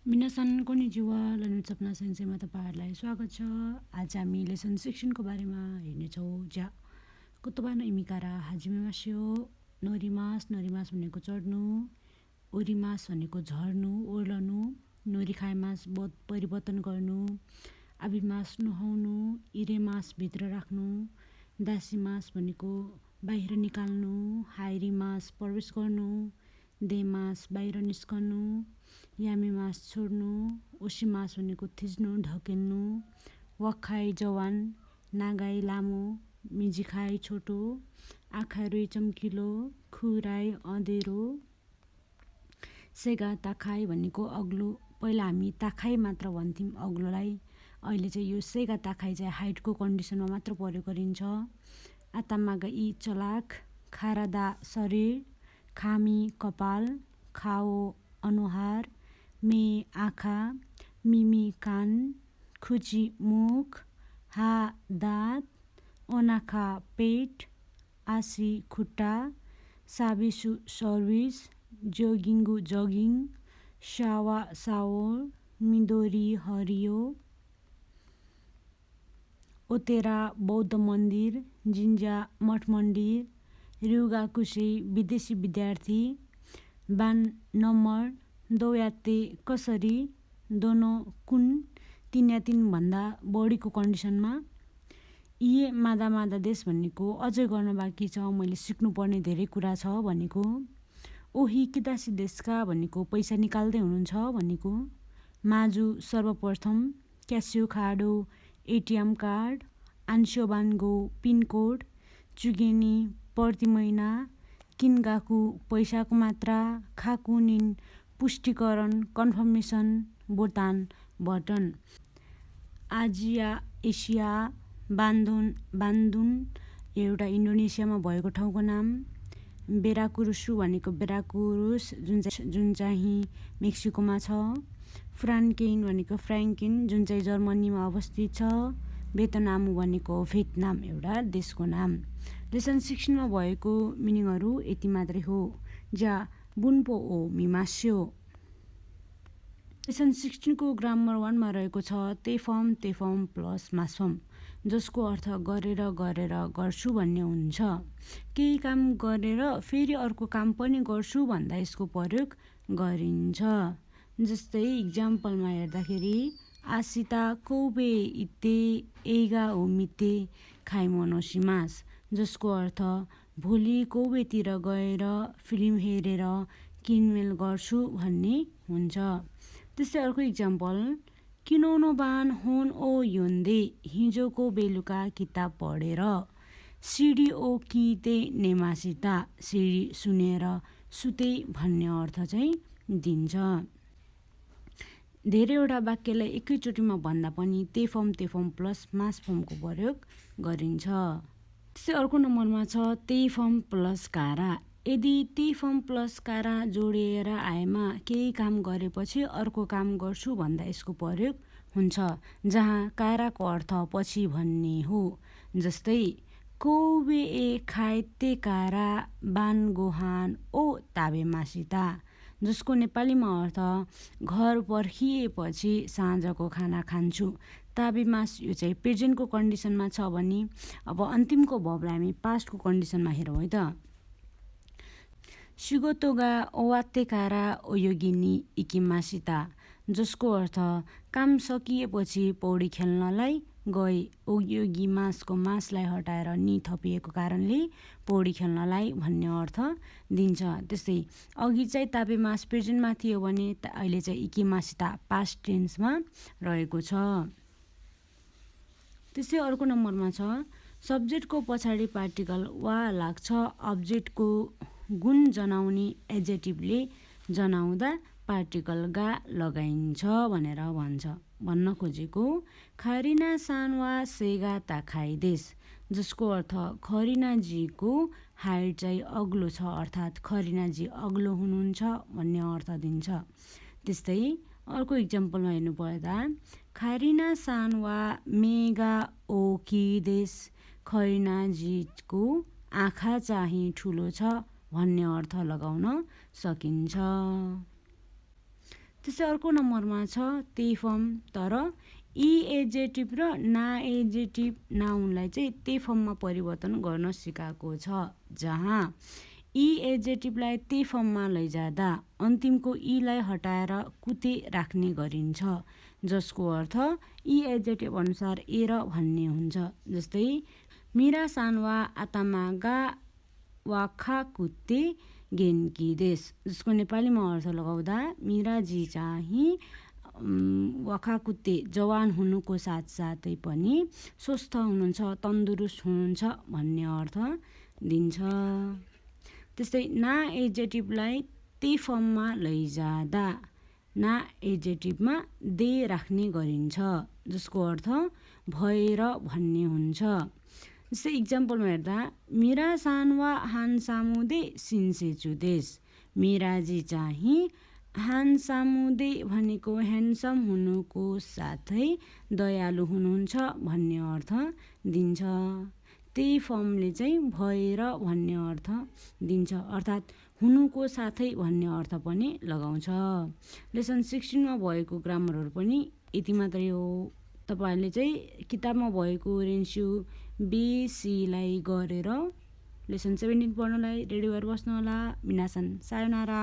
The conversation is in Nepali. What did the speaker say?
मिनासन कोनिचिवा ललित सपना सेन्सेमा तपाईहरुलाई स्वागत छ। आज हामी लेसन 16 को बारेमा हेर्नेछौँ। ज्या कुतुबा न इमिकारा हाजिमे मास्यो नोरिमास भनेको चढ्नु, ओरिमास भनेको झर्नु, ओर्लनु, नोरिखाइमास परिवर्तन गर्नु, आबिमास नुहाउनु, इरेमास भित्र राख्नु, दासीमास भनेको बाहिर निकाल्नु, हाइरिमास प्रवेश गर्नु, देमास बाहिर निस्कनु, यामिमास छोड्नु, ओसिमास भनेको थिच्नु ढकेल्नु, वखाइ जवान, नागाई लामो, मिजिखाइ छोटो, आखारुई चम्किलो, खुराई अँधेरो, सेगा ताखाइ भनेको अग्लो। पहिला हामी ताखाइ मात्र भन्थ्यौँ अग्लोलाई, अहिले चाहिँ यो सेगा ताखाइ चाहिँ हाइटको कन्डिसनमा मात्र प्रयोग गरिन्छ। आतामागा यी चलाक, खारादा शरीर, खामी कपाल, खाओ अनुहार, मे आँखा, मिमी कान, खुची मुख, हा दाँत, ओनाखा पेट, आसी खुट्टा, साबिसु सर्भिस, जोगिङ्गु जगिङ, सावा सावर, मिदोरी हरियो, ओतेरा बौद्ध मन्दिर, जिन्जा मठ मन्दिर, ryugakushi विदेशी विद्यार्थी, बान नम्बर, दौयाते कसरी, दोनो कुन, 3 या 3 भन्दा बढीको कन्डिसनमा, यी मादा देश भनेको अझै गर्न बाँकी छ, मैले सिक्नुपर्ने धेरै कुरा छ भनेको, ओही किदासी देशका भनेको पैसा निकाल्दै हुनुहुन्छ भनेको, माजु सर्वप्रथम, क्यासियो खाडो एटिएम कार्ड, आन्स्योबान्गो पिनकोड, चुगेनी प्रति महिना, किनगाकु पैसाको मात्रा, खाकुनिन पुष्टिकरण कन्फर्मेसन बोतान बटन, आजिया एसिया, बान्दुन एउटा इन्डोनेसियामा भएको ठाउँको नाम, बेराकुरुसु भनेको बेराकुरुस जुन चाहिँ मेक्सिकोमा छ, फ्रान्केन भनेको फ्र्याङ्केन जुन चाहिँ जर्मनीमा अवस्थित छ, भेतनामु भनेको भियतनाम एउटा देशको नाम। लेसन 16 मा भएको मिनिङहरू यति मात्रै हो। ज्या बुन्पो ओ मिमास्यो। लेसन 16 को ग्रामर 1 मा रहेको छ तेफम प्लस मासफम, जसको अर्थ गरेर गर्छु भन्ने हुन्छ। केही काम गरेर फेरि अर्को काम पनि गर्छु भन्दा यसको प्रयोग गरिन्छ। जस्तै इक्जाम्पलमा हेर्दाखेरि आसिता कौबे इते एगा ओमिते खाइमोनोसिमास, जसको अर्थ भोलि कोबेतिर गएर फिल्म हेरेर किनमेल गर्छु भन्ने हुन्छ। त्यस्तै अर्को इक्जाम्पल किनोनोबान होन ओ योन्दे, हिजोको बेलुका किताब पढेर, सिडी ओ किते नेमासिता, सिडी सुनेर सुते भन्ने अर्थ चाहिँ दिन्छ। धेरैवटा वाक्यलाई एकैचोटिमा भन्दा पनि तेफम प्लस मासफमको प्रयोग गरिन्छ। त्यसै अर्को नम्बरमा छ तेफम प्लस कारा। यदि तेफम प्लस कारा जोडिएर आएमा केही काम गरेपछि अर्को काम गर्छु भन्दा यसको प्रयोग हुन्छ, जहाँ काराको अर्थ पछि भन्ने हो। जस्तै कोबे ए खाइते कारा बान गोहान ओ ताबे मासिता, जसको नेपालीमा अर्थ घर पर्खिएपछि साँझको खाना खान्छु। ताबेमास यो चाहिँ प्रेजेन्टको कन्डिसनमा छ भने अब अन्तिमको भर्बलाई हामी पास्टको कन्डिसनमा हेरौँ है त। सिगोतोगा ओवातेकारा ओयोगिनी इकिमासिता, जसको अर्थ काम सकिएपछि पौडी खेल्नलाई गए। ओयोगिमासको मासलाई हटाएर नि थपिएको कारणले पौडी खेल्नलाई भन्ने अर्थ दिन्छ। त्यस्तै अघि चाहिँ ताबेमास प्रेजेन्टमा थियो भने अहिले चाहिँ इकिमासिता पास्ट टेन्समा रहेको छ। त्यसै अर्को नम्बरमा छ सब्जेक्टको पछाडि पार्टिकल वा लाग्छ, अब्जेक्टको गुण जनाउने एजेटिभले जनाउँदा पार्टिकल गा लगाइन्छ भनेर भन्न खोजेको खरिना सानवा सेगा ताखाइदेश, जसको अर्थ खरिनाजीको हाइट चाहिँ अग्लो छ, अर्थात् खरिनाजी अग्लो हुनुहुन्छ भन्ने अर्थ दिन्छ। त्यस्तै अर्को इक्जाम्पलमा हेर्नु पर्दा खरिना सानवा मेगा ओकिदेश, खरिनाजीको आँखा चाहिँ ठुलो छ भन्ने अर्थ लगाउन सकिन्छ। त्यसै अर्को नम्बरमा छ त्यही फर्म, तर इ एजेटिभ र ना एजेटिभ नाउनलाई चाहिँ त्यही फर्ममा परिवर्तन गर्न सिकाएको छ, जहाँ इ एजेटिभलाई त्यही फर्ममा लैजाँदा अन्तिमको इलाई हटाएर कुते राख्ने गरिन्छ, जसको अर्थ इ एजेटिभ अनुसार एर भन्ने हुन्छ। जस्तै मिरा सानवा आतामागा वाखा कुते गेन्की देश, जसको नेपालीमा अर्थ लगाउँदा मिराजी चाहिँ वाखा कुते जवान हुनुको साथसाथै पनि स्वस्थ हुनुहुन्छ, तन्दुरुस्त हुनुहुन्छ भन्ने अर्थ दिन्छ। त्यस्तै ना एजेटिभलाई त्यही फर्ममा लैजाँदा ना एजेटिभमा दे राख्ने गरिन्छ, जसको अर्थ भएर भन्ने हुन्छ। जस्तै इक्जाम्पलमा हेर्दा मिरा सानवा हानसामुदे सिन्सेचुदेश, मिराजी चाहिँ हानसामुदे भनेको ह्यान्डसम हुनुको साथै दयालु हुनुहुन्छ भन्ने अर्थ दिन्छ। त्यही फर्मले चाहिँ भएर भन्ने अर्थ दिन्छ, अर्थात् हुनुको साथै भन्ने अर्थ पनि लगाउँछ। लेसन 16मा भएको ग्रामरहरू पनि यति मात्रै हो। तपाईँहरूले चाहिँ किताबमा भएको रेन्स्यु बेसीलाई गरेर लेसन 17 पढ्नलाई रेडी भएर बस्नु होला। मिनासन सायोनारा।